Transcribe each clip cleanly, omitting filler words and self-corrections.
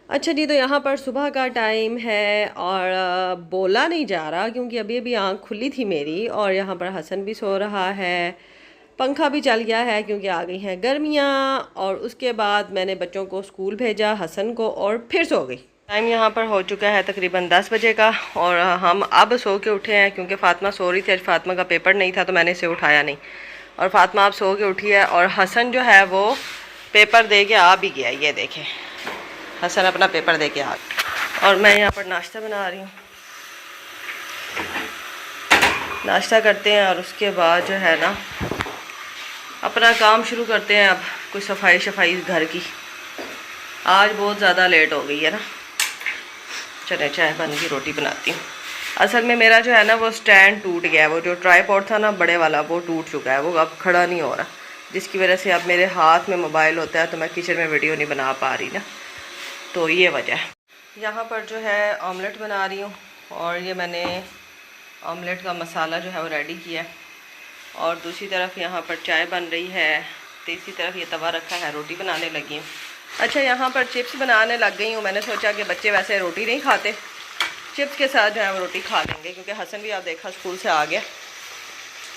अच्छा जी, तो यहाँ पर सुबह का टाइम है और बोला नहीं जा रहा क्योंकि अभी अभी आँख खुली थी मेरी। और यहाँ पर हसन भी सो रहा है, पंखा भी चल गया है क्योंकि आ गई हैं गर्मियाँ। और उसके बाद मैंने बच्चों को स्कूल भेजा, हसन को, और फिर सो गई। टाइम यहाँ पर हो चुका है तकरीबन 10 बजे का और हम अब सो के उठे हैं क्योंकि फ़ातिमा सो रही थी। आज फ़ातिमा का पेपर नहीं था तो मैंने इसे उठाया नहीं, और फ़ातिमा अब सो के उठी है। और हसन जो है वो पेपर दे के आ भी गया, ये देखें, हसन अपना पेपर दे के आ गया। और मैं यहाँ पर नाश्ता बना रही हूँ, नाश्ता करते हैं और उसके बाद जो है ना अपना काम शुरू करते हैं। अब कुछ सफाई शफाई घर की, आज बहुत ज़्यादा लेट हो गई है ना। चले चाय बन गई, रोटी बनाती हूँ। असल में मेरा जो है ना वो स्टैंड टूट गया है, वो जो ट्राईपॉड था ना बड़े वाला वो टूट चुका है, वो अब खड़ा नहीं हो रहा, जिसकी वजह से अब मेरे हाथ में मोबाइल होता है तो मैं किचन में वीडियो नहीं बना पा रही ना, तो ये वजह है। यहाँ पर जो है ऑमलेट बना रही हूँ और ये मैंने ऑमलेट का मसाला जो है वो रेडी किया है। और दूसरी तरफ यहाँ पर चाय बन रही है, तीसरी तरफ ये तवा रखा है, रोटी बनाने लगी हूँ। अच्छा, यहाँ पर चिप्स बनाने लग गई हूँ। मैंने सोचा कि बच्चे वैसे रोटी नहीं खाते, चिप्स के साथ जो है वो रोटी खा लेंगे, क्योंकि हसन भी आप देखा स्कूल से आ गया,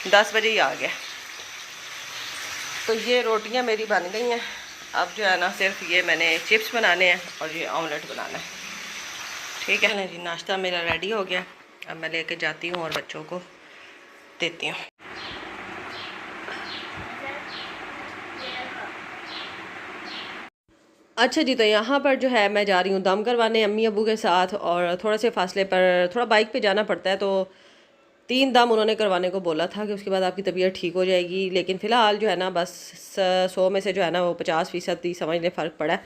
10 बजे ही आ गया। तो ये रोटियाँ मेरी बन गई हैं। अब जो है ना सिर्फ ये मैंने चिप्स बनाने हैं और ये ऑमलेट बनाना है। ठीक है जी, नाश्ता मेरा रेडी हो गया। अब मैं लेके जाती हूँ और बच्चों को देती हूँ। अच्छा जी, तो यहाँ पर जो है मैं जा रही हूँ दम करवाने अम्मी अबू के साथ, और थोड़े से फासले पर थोड़ा बाइक पे जाना पड़ता है, तो 3 दम उन्होंने करवाने को बोला था कि उसके बाद आपकी तबीयत ठीक हो जाएगी। लेकिन फ़िलहाल जो है ना बस 100 में से जो है ना वो 50% ही समझ लें फ़र्क पड़ा है।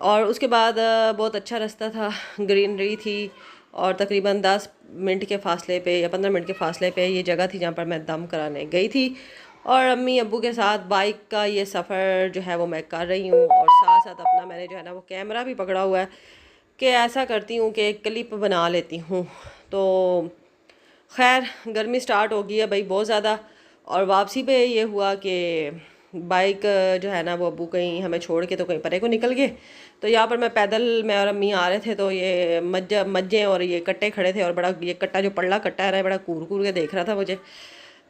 और उसके बाद बहुत अच्छा रास्ता था, ग्रीनरी थी, और तकरीबन 10 मिनट के फ़ासले पे या 15 मिनट के फ़ासले पे ये जगह थी जहाँ पर मैं दम कराने गई थी। और अम्मी अब्बू के साथ बाइक का ये सफ़र जो है वो मैं कर रही हूँ, और साथ साथ अपना मैंने जो है ना वो कैमरा भी पकड़ा हुआ है कि ऐसा करती हूँ कि क्लिप बना लेती हूँ। तो खैर, गर्मी स्टार्ट हो गई है भाई बहुत ज़्यादा। और वापसी पे ये हुआ कि बाइक जो है ना वो अब्बू कहीं हमें छोड़ के तो कहीं परे को निकल गए। तो यहाँ पर मैं पैदल, मैं और अम्मी आ रहे थे, तो ये मज्जे और ये कट्टे खड़े थे, और बड़ा ये कट्टा जो पल्ला कट्टा है ना बड़ा कूर कूर के देख रहा था मुझे।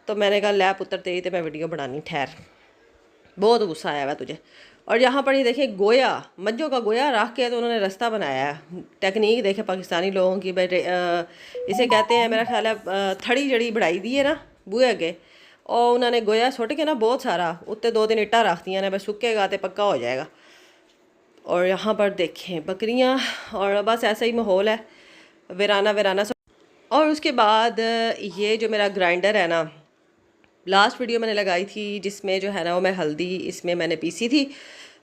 तो मैंने कहा लै पुत्र तेरी तो मैं वीडियो बनानी, ठहर, बहुत गुस्सा आया हुआ तुझे। और यहाँ पर ये देखें गोया, मज्जों का गोया रख के तो उन्होंने रास्ता बनाया है। टेक्निक देखे पाकिस्तानी लोगों की, भाई इसे कहते हैं मेरा ख्याल है थड़ी जड़ी बढ़ाई दी है ना बूहे अगे, और उन्होंने गोया सुट के ना बहुत सारा उत्ते 2 दिन इट्टा रख दिया ने, बस सुकेगा तो पक्का हो जाएगा। और यहाँ पर देखें बकरियाँ, और बस ऐसा ही माहौल है, वीराना वीराना। और उसके बाद ये जो मेरा ग्राइंडर है ना, लास्ट वीडियो मैंने लगाई थी जिसमें जो है ना वो मैं हल्दी इसमें मैंने पीसी थी,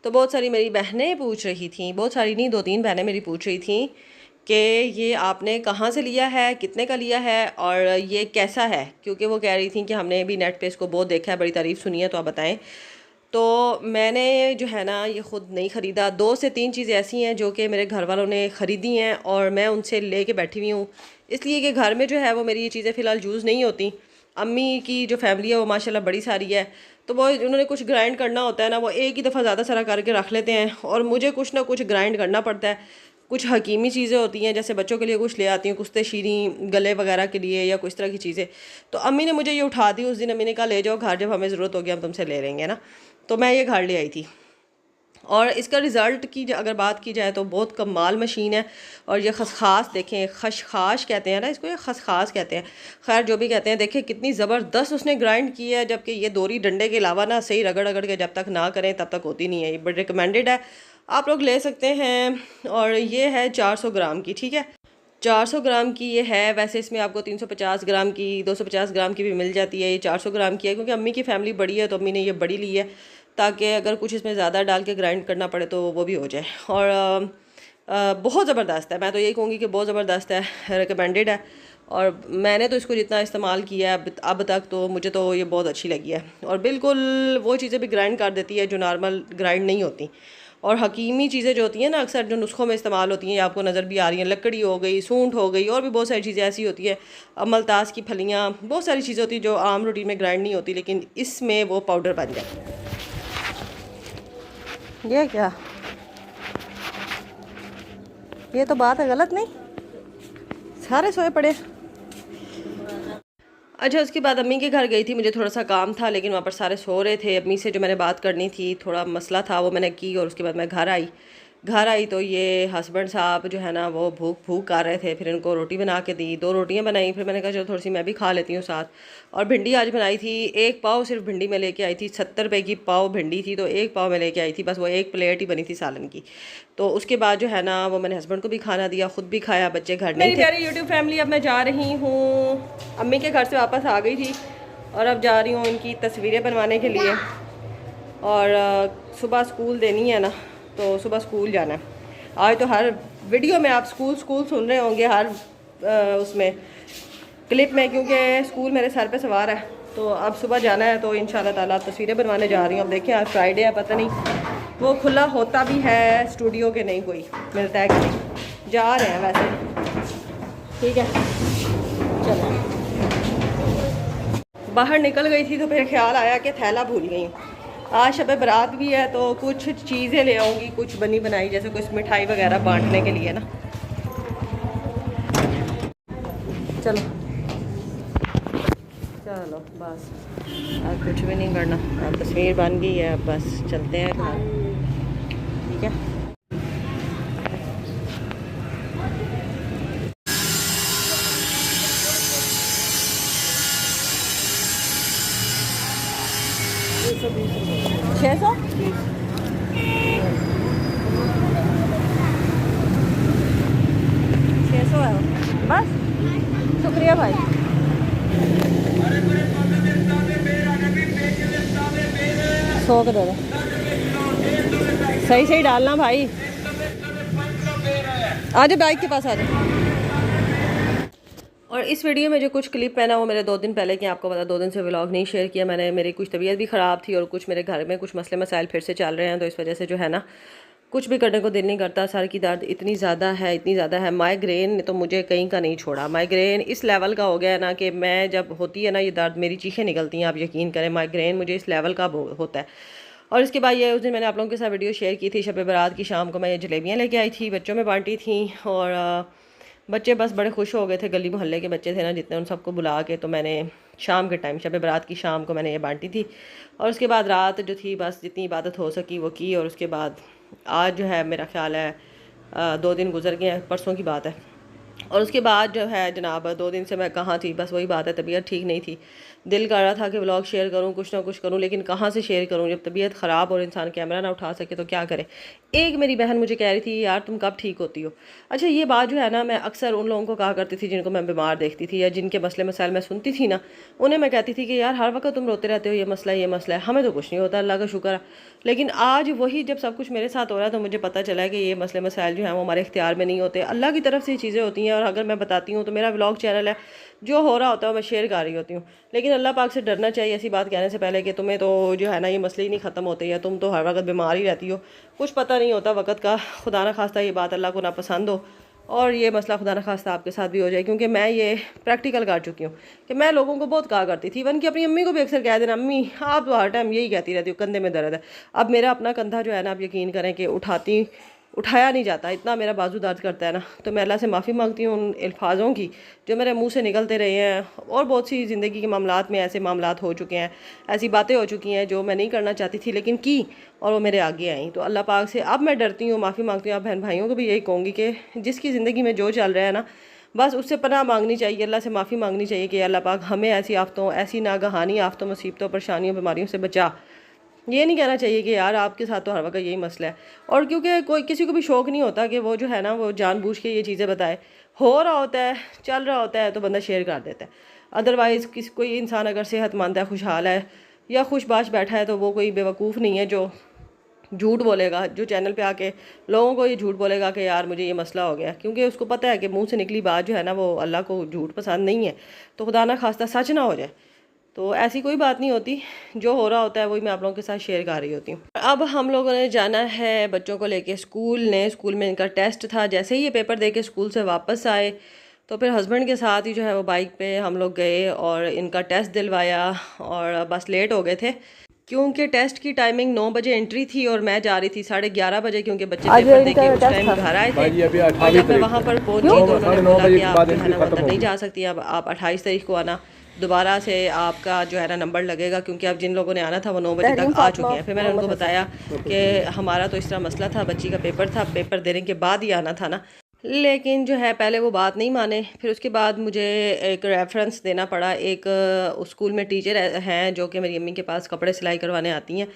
तो बहुत सारी मेरी बहनें पूछ रही थी, बहुत सारी नहीं 2-3 बहनें मेरी पूछ रही थी कि ये आपने कहाँ से लिया है, कितने का लिया है, और ये कैसा है, क्योंकि वो कह रही थी कि हमने भी नेट पे इसको बहुत देखा है, बड़ी तारीफ़ सुनी है, तो आप बताएं। तो मैंने जो है ना ये ख़ुद नहीं ख़रीदा, 2 से 3 चीज़ें ऐसी हैं जो कि मेरे घर वालों ने ख़रीदी हैं और मैं उनसे ले के बैठी हुई हूँ, इसलिए कि घर में जो है वो मेरी ये चीज़ें फ़िलहाल यूज़ नहीं होती। अम्मी की जो फैमिली है वो माशाल्लाह बड़ी सारी है, तो वो उन्होंने कुछ ग्राइंड करना होता है ना, वो एक ही दफ़ा ज़्यादा सारा करके रख लेते हैं, और मुझे कुछ ना कुछ ग्राइंड करना पड़ता है। कुछ हकीमी चीज़ें होती हैं, जैसे बच्चों के लिए कुछ ले आती हूँ, कुश्ते शीरी गले वगैरह के लिए या कुछ तरह की चीज़ें। तो अम्मी ने मुझे ये उठा दी उस दिन, अम्मी ने कहा ले जाओ घर, जब हमें ज़रूरत होगी हम तुमसे ले लेंगे ना, तो मैं ये घर ले आई थी। और इसका रिज़ल्ट की अगर बात की जाए तो बहुत कमाल मशीन है। और ये खसखास देखें, खशखाश कहते हैं ना इसको, ये खसखास कहते हैं, खैर जो भी कहते हैं, देखें कितनी ज़बरदस्त उसने ग्राइंड की है, जबकि ये दोरी डंडे के अलावा ना सही रगड़ रगड़ के जब तक ना करें तब तक होती नहीं है। ये बड़ी रिकमेंडेड है, आप लोग ले सकते हैं। और ये है 400 ग्राम की, ठीक है, 400 ग्राम की ये है। वैसे इसमें आपको 350 ग्राम की, 250 ग्राम की भी मिल जाती है, ये 400 ग्राम की है क्योंकि अम्मी की फैमिली बड़ी है तो अम्मी ने ये बड़ी ली है, ताकि अगर कुछ इसमें ज़्यादा डाल के ग्राइंड करना पड़े तो वो भी हो जाए। और बहुत ज़बरदस्त है, मैं तो यही कहूँगी कि बहुत ज़बरदस्त है, रिकमेंडेड है। और मैंने तो इसको जितना इस्तेमाल किया है अब तक, तो मुझे तो ये बहुत अच्छी लगी है, और बिल्कुल वो चीज़ें भी ग्राइंड कर देती है जो नॉर्मल ग्राइंड नहीं होती। और हकीमी चीज़ें जो होती हैं ना अक्सर जो नुस्खों में इस्तेमाल होती हैं, आपको नज़र भी आ रही हैं, लकड़ी हो गई, सूंठ हो गई, और भी बहुत सारी चीज़ें ऐसी होती है, अमलतास की फलियाँ, बहुत सारी चीज़ें होती हैं जो आम रूटीन में ग्राइंड नहीं होती, लेकिन इसमें वो पाउडर बन जाए। ये क्या ये तो बात है, गलत नहीं, सारे सोए पड़े। अच्छा, उसके बाद अम्मी के घर गई थी, मुझे थोड़ा सा काम था, लेकिन वहाँ पर सारे सो रहे थे। अम्मी से जो मैंने बात करनी थी, थोड़ा मसला था, वो मैंने की। और उसके बाद मैं घर आई तो ये हस्बैंड साहब जो है ना वो भूख भूख कर रहे थे। फिर इनको रोटी बना के दी, 2 रोटियां बनाई। फिर मैंने कहा चलो थोड़ी सी मैं भी खा लेती हूँ साथ। और भिंडी आज बनाई थी, 1 पाव सिर्फ भिंडी में लेके आई थी। 70 रुपये की पाव भिंडी थी, तो 1 पाव में लेके आई थी, बस वो 1 प्लेट ही बनी थी सालन की। तो उसके बाद जो है ना वो मैंने हस्बैंड को भी खाना दिया, खुद भी खाया, बच्चे घर नहीं थे। मेरी प्यारी यूट्यूब फैमिली, अब मैं जा रही हूँ अम्मी के घर से वापस आ गई थी और अब जा रही हूँ इनकी तस्वीरें बनवाने के लिए। और सुबह स्कूल देनी है ना, तो सुबह स्कूल जाना है। आज तो हर वीडियो में आप स्कूल सुन रहे होंगे, हर उसमें क्लिप में, क्योंकि स्कूल मेरे सर पे सवार है। तो अब सुबह जाना है, तो इंशाल्लाह ताला तस्वीरें बनवाने जा रही हूँ। अब देखिए, आज फ्राइडे है, पता नहीं वो खुला होता भी है स्टूडियो के, नहीं कोई मिलता है कि नहीं। जा रहे हैं वैसे, ठीक है। चलो, बाहर निकल गई थी तो फिर ख्याल आया कि थैला भूल गई हूँ। आज शब बारात भी है, तो कुछ चीज़ें ले आऊँगी, कुछ बनी बनाई, जैसे कुछ मिठाई वगैरह बांटने के लिए ना। चलो चलो बस, अब कुछ भी नहीं करना, अब तस्वीर बन गई है, अब बस चलते हैं घर, ठीक है। छः सौ है बस, शुक्रिया भाई। सौ का दे दो, सही सही डालना भाई। आ जाओ, बाइक के पास आ जाओ। और इस वीडियो में जो कुछ क्लिप है ना, वो मेरे 2 दिन पहले की, आपको पता 2 दिन से व्लॉग नहीं शेयर किया मैंने। मेरी कुछ तबीयत भी ख़राब थी और कुछ मेरे घर में कुछ मसले मसाइल फिर से चल रहे हैं, तो इस वजह से जो है ना कुछ भी करने को दिल नहीं करता। सर की दर्द इतनी ज़्यादा है। माइग्रेन ने तो मुझे कहीं का नहीं छोड़ा। माइग्रेन इस लेवल का हो गया है ना कि मैं जब होती है ना ये दर्द, मेरी चीखें निकलती हैं, आप यकीन करें। माइग्रेन मुझे इस लेवल का होता है। और इसके बाद ये उस दिन मैंने आप लोगों के साथ वीडियो शेयर की थी, शब बारात की शाम को मैं ये जलेबियाँ लेके आई थी, बच्चों में बांटी थी। और बच्चे बस बड़े खुश हो गए थे, गली मोहल्ले के बच्चे थे ना जितने, उन सबको बुला के तो मैंने शाम के टाइम, शब बारात की शाम को मैंने ये बांटी थी। और उसके बाद रात जो थी, बस जितनी इबादत हो सकी वो की। और उसके बाद आज जो है मेरा ख्याल है 2 दिन गुजर गए हैं, परसों की बात है। और उसके बाद जो है जनाब 2 दिन से मैं कहाँ थी, बस वही बात है, तबीयत ठीक नहीं थी। दिल कर रहा था कि व्लॉग शेयर करूँ, कुछ ना कुछ करूँ, लेकिन कहाँ से शेयर करूँ जब तबीयत ख़राब और इंसान कैमरा ना उठा सके तो क्या करे। एक मेरी बहन मुझे कह रही थी, यार तुम कब ठीक होती हो। अच्छा, ये बात जो है ना मैं अक्सर उन लोगों को कहा करती थी जिनको मैं बीमार देखती थी या जिनके मसले मसाइल मैं सुनती थी ना, उन्हें मैं कहती थी कि यार हर वक्त तुम रोते रहते हो, ये मसला है, हमें तो कुछ नहीं होता, अल्लाह का शुक्र है। लेकिन आज वही जब सब कुछ मेरे साथ हो रहा है तो मुझे पता चला है कि ये मसले मसाइल जो हैं वो हमारे इख्तियार में नहीं होते, अल्लाह की तरफ से ये चीज़ें होती हैं। और अगर मैं बताती हूँ तो मेरा व्लॉग चैनल है, जो हो रहा होता है मैं शेयर कर रही होती हूँ। लेकिन अल्लाह पाक से डरना चाहिए ऐसी बात कहने से पहले कि तुम्हें तो जो है ना ये मसले ही नहीं ख़त्म होते, या तुम तो हर वक्त बीमार ही रहती हो, कुछ पता नहीं होता वक्त का। खुदा ना खास्ता ये बात अल्लाह को ना पसंद हो और ये मसला खुदा न खास्ता आपके साथ भी हो जाए, क्योंकि मैं ये प्रैक्टिकल कर चुकी हूँ कि मैं लोगों को बहुत कहा करती थी, इवन कि अपनी अम्मी को भी अक्सर कह देना, अम्मी आप तो हर टाइम यही कहती रहती हो कंधे में दर्द है। अब मेरा अपना कंधा जो है ना, आप यकीन करें कि उठाया नहीं जाता, इतना मेरा बाजू दर्द करता है ना। तो मैं अल्लाह से माफ़ी मांगती हूँ उन अल्फाजों की जो मेरे मुंह से निकलते रहे हैं। और बहुत सी ज़िंदगी के मामलात में ऐसे मामलात हो चुके हैं, ऐसी बातें हो चुकी हैं जो मैं नहीं करना चाहती थी लेकिन की, और वो मेरे आगे आई। तो अल्लाह पाक से अब मैं डरती हूँ, माफ़ी मांगती हूँ। आप बहन भाइयों को भी यही कहूँगी कि जिसकी ज़िंदगी में जो चल रहा है ना, बस उससे पनाह मांगनी चाहिए, अल्लाह से माफ़ी मांगनी चाहिए कि अल्लाह पाक हमें ऐसी आफ़तों, ऐसी नागहानी आफ़तों, मुसीबतों, परेशानियों, बीमारियों से बचा। ये नहीं कहना चाहिए कि यार आपके साथ तो हर वक्त यही मसला है। और क्योंकि कोई किसी को भी शौक़ नहीं होता कि वो जो है ना वो जानबूझ के ये चीज़ें बताए, हो रहा होता है, चल रहा होता है तो बंदा शेयर कर देता है। अदरवाइज़ कोई इंसान अगर सेहतमंद है, खुशहाल है या खुशबाश बैठा है, तो वो कोई बेवकूफ़ नहीं है जो झूठ बोलेगा, जो चैनल पे आके लोगों को ये झूठ बोलेगा कि यार मुझे ये मसला हो गया, क्योंकि उसको पता है कि मुंह से निकली बात जो है ना वो अल्लाह को झूठ पसंद नहीं है। तो खुदा ना खास्ता सच ना हो जाए, तो ऐसी कोई बात नहीं होती। जो हो रहा होता है वही मैं आप लोगों के साथ शेयर कर रही होती हूँ। अब हम लोगों ने जाना है बच्चों को लेके स्कूल में इनका टेस्ट था। जैसे ही ये पेपर दे के स्कूल से वापस आए तो फिर हस्बैंड के साथ ही जो है वो बाइक पे हम लोग गए और इनका टेस्ट दिलवाया और बस लेट हो गए थे। क्योंकि टेस्ट की टाइमिंग 9 बजे एंट्री थी और मैं जा रही थी 11:30 बजे, क्योंकि बच्चे आज पेपर दे के इनका उस टेस्ट टाइम था। घर आए थे। भाई अभी और 28 जब मैं तारीख वहाँ पर को पहुँची तो उन्होंने 9 बोला बजे कि के आप बाद जो है एंट्री ना वो खत्म अंदर नहीं होगी। जा सकती, अब आप 28 तारीख को आना, दोबारा से आपका जो है ना नंबर लगेगा, क्योंकि अब जिन लोगों ने आना था वो 9 बजे तहरीम तक आ फातिमा चुके हैं। फिर मैंने उनको मोहम्मद हसन। बताया कि हमारा तो इस तरह मसला था, बच्ची का पेपर था, पेपर देने के बाद ही आना था ना, लेकिन जो है पहले वो बात नहीं माने। फिर उसके बाद मुझे एक रेफरेंस देना पड़ा। एक उस स्कूल में टीचर हैं जो कि मेरी अम्मी के पास कपड़े सिलाई करवाने आती हैं।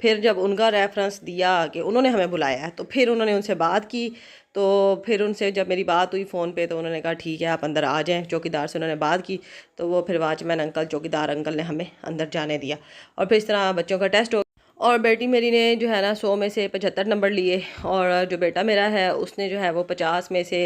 फिर जब उनका रेफरेंस दिया कि उन्होंने हमें बुलाया है, तो फिर उन्होंने उनसे बात की। तो फिर उनसे जब मेरी बात हुई फ़ोन पे, तो उन्होंने कहा ठीक है आप अंदर आ जाएं। चौकीदार से उन्होंने बात की, तो वो फिर वॉचमैन अंकल, चौकीदार अंकल ने हमें अंदर जाने दिया। और फिर इस तरह बच्चों का टेस्ट हो। और बेटी मेरी ने जो है ना 100 में से 75 नंबर लिए, और जो बेटा मेरा है उसने जो है वो 50 में से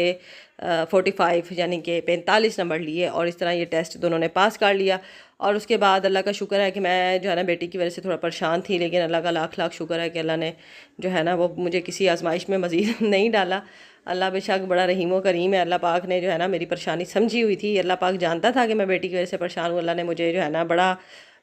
45 यानी कि 45 नंबर लिए। और इस तरह ये टेस्ट दोनों ने पास कर लिया। और उसके बाद अल्लाह का शुक्र है कि मैं जो है ना बेटी की वजह से थोड़ा परेशान थी, लेकिन अल्लाह का लाख लाख शुक्र है कि अल्लाह ने जो है ना वो मुझे किसी आजमाइश में मज़ीद नहीं डाला। अल्लाह बेशक बड़ा रहीम व करीम है। अल्लाह पाक ने जो है ना मेरी परेशानी समझी हुई थी। अल्लाह पाक जानता था कि मैं बेटी की वजह से परेशान हूँ। अल्लाह ने मुझे जो है ना बड़ा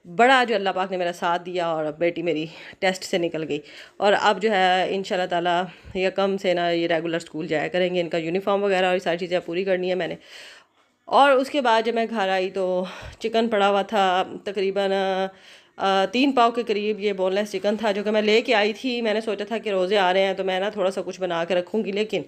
बड़ा जो अल्लाह पाक ने मेरा साथ दिया, और बेटी मेरी टेस्ट से निकल गई। और अब जो है इंशाल्लाह ताला यकम से ना ये रेगुलर स्कूल जाया करेंगे। इनका यूनिफॉर्म वगैरह और सारी चीज़ें पूरी करनी है मैंने। और उसके बाद जब मैं घर आई तो चिकन पड़ा हुआ था, तकरीबन 3 पाव के करीब ये बोनलेस चिकन था, जो कि मैं लेके आई थी। मैंने सोचा था कि रोज़े आ रहे हैं तो मैं ना थोड़ा सा कुछ बना के रखूँगी, लेकिन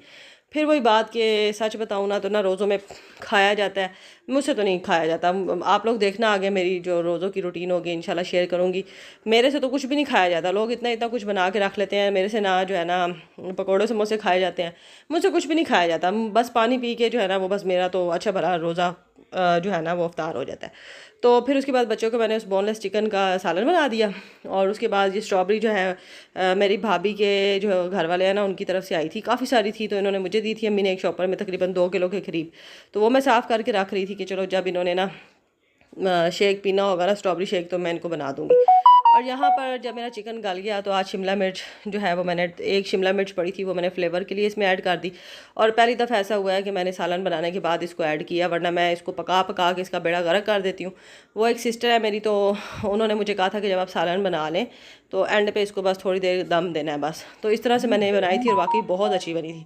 फिर वही बात कि सच बताऊँ ना तो ना रोज़ों में खाया जाता है, मुझसे तो नहीं खाया जाता। आप लोग देखना आगे मेरी जो रोज़ों की रूटीन होगी इंशाल्लाह शेयर करूँगी। मेरे से तो कुछ भी नहीं खाया जाता। लोग इतना इतना कुछ बना के रख लेते हैं, मेरे से ना जो है ना पकौड़े समोसे खाए जाते हैं, मुझसे कुछ भी नहीं खाया जाता। बस पानी पी के जो है ना वो बस मेरा तो अच्छा भला रोज़ा जो है ना वो अफ्तार हो जाता है। तो फिर उसके बाद बच्चों को मैंने उस बोनलेस चिकन का सालन बना दिया। और उसके बाद ये स्ट्रॉबेरी जो है मेरी भाभी के जो घर वाले हैं ना उनकी तरफ से आई थी, काफ़ी सारी थी, तो इन्होंने मुझे दी थी। अम्मी ने एक शॉपर में तकरीबन 2 किलो के करीब, तो वो मैं साफ़ करके रख रही थी कि चलो जब इन्होंने ना शेक पीना होगा ना, स्ट्रॉबेरी शेक, तो मैं इनको बना दूँगी। और यहाँ पर जब मेरा चिकन गल गया तो आज शिमला मिर्च जो है वो मैंने एक शिमला मिर्च पड़ी थी, वो मैंने फ्लेवर के लिए इसमें ऐड कर दी। और पहली दफ़ा ऐसा हुआ है कि मैंने सालन बनाने के बाद इसको ऐड किया, वरना मैं इसको पका पका के इसका बेड़ा गर्क कर देती हूँ। वो एक सिस्टर है मेरी, तो उन्होंने मुझे कहा था कि जब आप सालन बना लें तो एंड पे इसको बस थोड़ी देर दम देना है बस। तो इस तरह से मैंने बनाई थी और वाकई बहुत अच्छी बनी थी।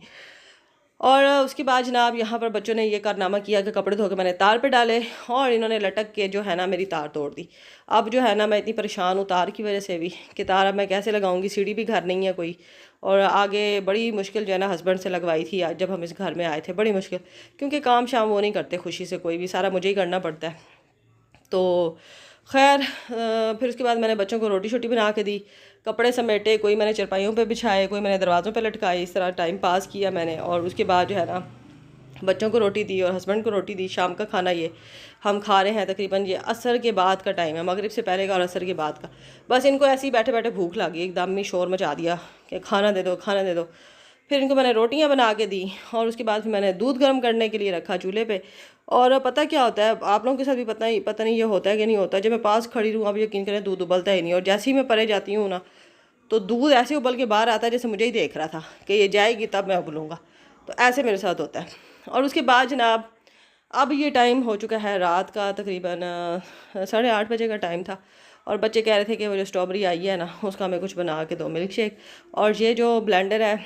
और उसके बाद जनाब यहाँ पर बच्चों ने ये कारनामा किया कि कपड़े धो के मैंने तार पे डाले, और इन्होंने लटक के जो है ना मेरी तार तोड़ दी। अब जो है ना मैं इतनी परेशान हूँ तार की वजह से भी कि तार अब मैं कैसे लगाऊंगी, सीढ़ी भी घर नहीं है कोई। और आगे बड़ी मुश्किल जो है ना हस्बैंड से लगवाई थी आज जब हम इस घर में आए थे, बड़ी मुश्किल, क्योंकि काम शाम वो नहीं करते खुशी से, कोई भी सारा मुझे ही करना पड़ता है। तो खैर फिर उसके बाद मैंने बच्चों को रोटी शोटी बना के दी, कपड़े समेटे, कोई मैंने चरपाइयों पे बिछाए, कोई मैंने दरवाज़ों पे लटकाए, इस तरह टाइम पास किया मैंने। और उसके बाद जो है ना बच्चों को रोटी दी और हस्बैंड को रोटी दी। शाम का खाना ये हम खा रहे हैं, तकरीबन ये असर के बाद का टाइम है, मगरिब से पहले का और असर के बाद का। बस इनको ऐसे ही बैठे बैठे भूख लगी, एकदम ही शोर मचा दिया कि खाना दे दो, खाना दे दो। फिर इनको मैंने रोटियां बना के दी, और उसके बाद फिर मैंने दूध गर्म करने के लिए रखा चूल्हे पे। और पता क्या होता है, आप लोगों के साथ भी पता नहीं ये होता है कि नहीं होता, जब मैं पास खड़ी रहूँ, अब यकीन करें दूध उबलता ही नहीं, और जैसे ही मैं परे जाती हूँ ना तो दूध ऐसे उबल के बाहर आता है जैसे मुझे ही देख रहा था कि ये जाएगी तब मैं उबलूँगा। तो ऐसे मेरे साथ होता है। और उसके बाद जनाब अब ये टाइम हो चुका है रात का, तकरीबन 8:30 बजे का टाइम था, और बच्चे कह रहे थे कि वो जो स्ट्रॉबेरी आई है ना उसका हमें कुछ बना के दो, मिल्क शेक। और ये जो ब्लेंडर है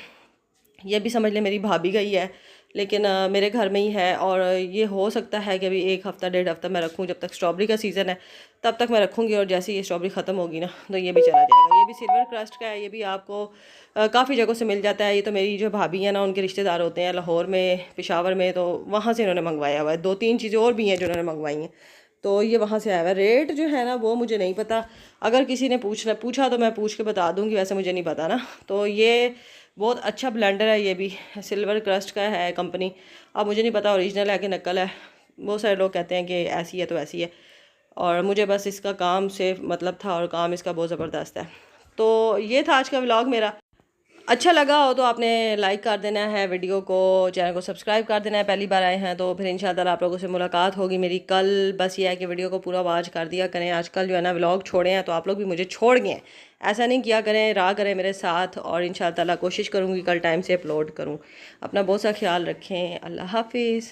ये भी समझ ले मेरी भाभी का ही है, लेकिन मेरे घर में ही है। और ये हो सकता है कि अभी 1 हफ़्ता 1.5 हफ़्ता मैं रखूँ, जब तक स्ट्रॉबेरी का सीज़न है तब तक मैं रखूँगी। और जैसे ये स्ट्रॉबेरी ख़त्म होगी ना तो ये भी चला जाएगा। ये भी सिल्वर क्रस्ट का है, ये भी आपको काफ़ी जगहों से मिल जाता है। ये तो मेरी जो भाभी है ना उनके रिश्तेदार होते हैं लाहौर में, पेशावर में, तो वहाँ से इन्होंने मंगवाया हुआ है। 2-3 चीज़ें और भी हैं जो उन्होंने मंगवाई हैं, तो ये वहाँ से आया हुआ है। रेट जो है ना वो मुझे नहीं पता, अगर किसी ने पूछा तो मैं पूछ के बता दूँगी, वैसे मुझे नहीं पता ना। तो ये बहुत अच्छा ब्लेंडर है, ये भी सिल्वर क्रस्ट का है कंपनी। अब मुझे नहीं पता ओरिजिनल है कि नकल है, बहुत सारे लोग कहते हैं कि ऐसी है तो ऐसी है। और मुझे बस इसका काम से मतलब था, और काम इसका बहुत ज़बरदस्त है। तो ये था आज का व्लॉग मेरा। अच्छा लगा हो तो आपने लाइक कर देना है वीडियो को, चैनल को सब्सक्राइब कर देना है, पहली बार आए हैं तो। फिर इंशाल्लाह आप लोगों से मुलाकात होगी मेरी कल। बस ये है कि वीडियो को पूरा वॉच कर दिया करें। आजकल जो है ना व्लॉग छोड़े हैं तो आप लोग भी मुझे छोड़ गए हैं, ऐसा नहीं किया करें, रहा करें मेरे साथ। और इंशाल्लाह कोशिश करूँगी कल टाइम से अपलोड करूँ। अपना बहुत सा ख्याल रखें। अल्लाह हाफिज़।